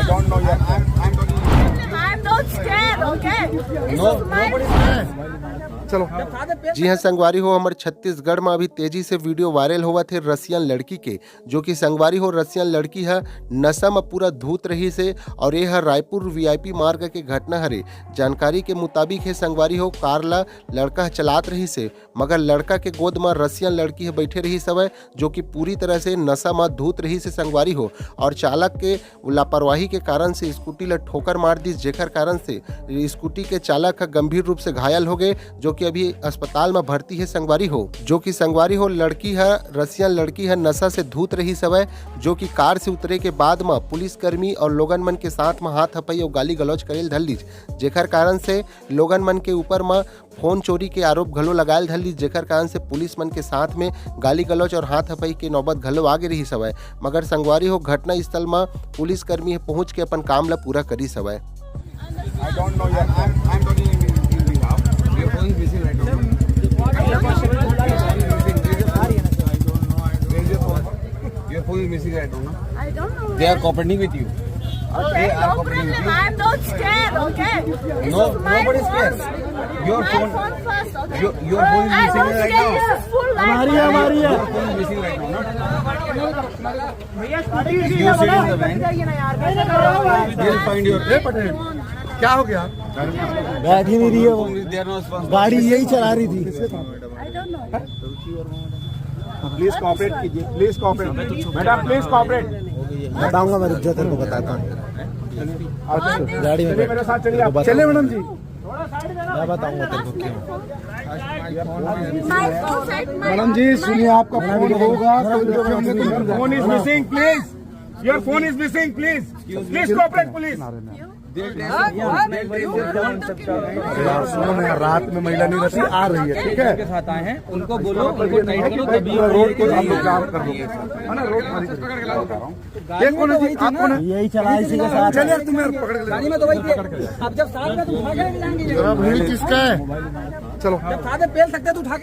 don't know yet. I'm talking. I'm not scared, okay? This No, is my nobody's first. चलो। जी हाँ संगवारी हो, हमारे छत्तीसगढ़ में अभी तेजी से वीडियो वायरल हुआ थे रसियन लड़की के, जो कि संगवारी हो रसियन लड़की है नशा में पूरा धूत रही से, और ये है रायपुर वीआईपी मार्ग के घटना हरे। जानकारी के मुताबिक है संगवारी हो कार ला लड़का चलात रही से, मगर लड़का के गोद में रसियन लड़की है बैठे रही सब, जो कि पूरी तरह से नशा में धूत रही से संगवारी हो, और चालक के लापरवाही के कारण से स्कूटी ला ठोकर मार दी, जेकर कारण से स्कूटी के चालक गंभीर रूप से घायल हो गए, जो कि अभी अस्पताल में भर्ती है संगवारी हो। जो कि संगवारी हो लड़की है रसियन लड़की है नशा से धूत रही सब, जो कि कार से उतरे के बाद में पुलिसकर्मी और लोगन मन के साथ में हाथ हपई और गाली गलौज करेल धर लीज, जेकर कारण से लोगन मन के ऊपर में फोन चोरी के आरोप घलो लगायल धर लीज, जेकर कारण से पुलिस मन के साथ में गाली गलौज और हाथ हपई के नौबत घलो आगे रही सब। मगर संगवारी हो घटना स्थल में पुलिसकर्मी पहुंच के अपन काम ला पूरा करी सब। I don't know yet. I'm talking in behalf. Your phone is missing right now. Your phone is missing right now. I don't know. They are cooperating with you. Okay, no problem. I'm not scared, okay? This No, is my nobody's first. scared. Your My phone- phone first, okay? Your phone is I missing won't right scare now. you. This is full life. Your phone is missing right now. You sit in the van. They'll find your. क्या हो गया? बैठ ही नहीं रही है वो, They are not responsible. गाड़ी यही चला रही थी। I don't know. Please cooperate कीजिए. Please cooperate. Madam, please cooperate. बताऊंगा मैं, रुक जाओ तेरे को बताता हूँ। गाड़ी में चलिए मेरे साथ चलिए आप. चले मैडम जी। मैं बताऊंगा तेरे को क्यों। मैडम जी सुनिए, आपका फोन होगा तो phone is missing please. Your phone is missing please. Please cooperate police. सुनो ना, रात में महिला नहीं रहती, आ रही है, ठीक है? के साथ आए हैं, उनको बोलो, उनको टाइट करो, तभी रोड को आप लोग जाम कर दोगे, है ना? रोड ये कौन है जी? आप कौन है? यही चला इसी के साथ। चलिए तुम्हें पकड़ के ले गाड़ी में तो वही थे। अब जब साथ में तुम उठा के लेके जाएंगे, जरा भीड़ किसका है? चलो। जब साथ में पेल सकते तो उठा के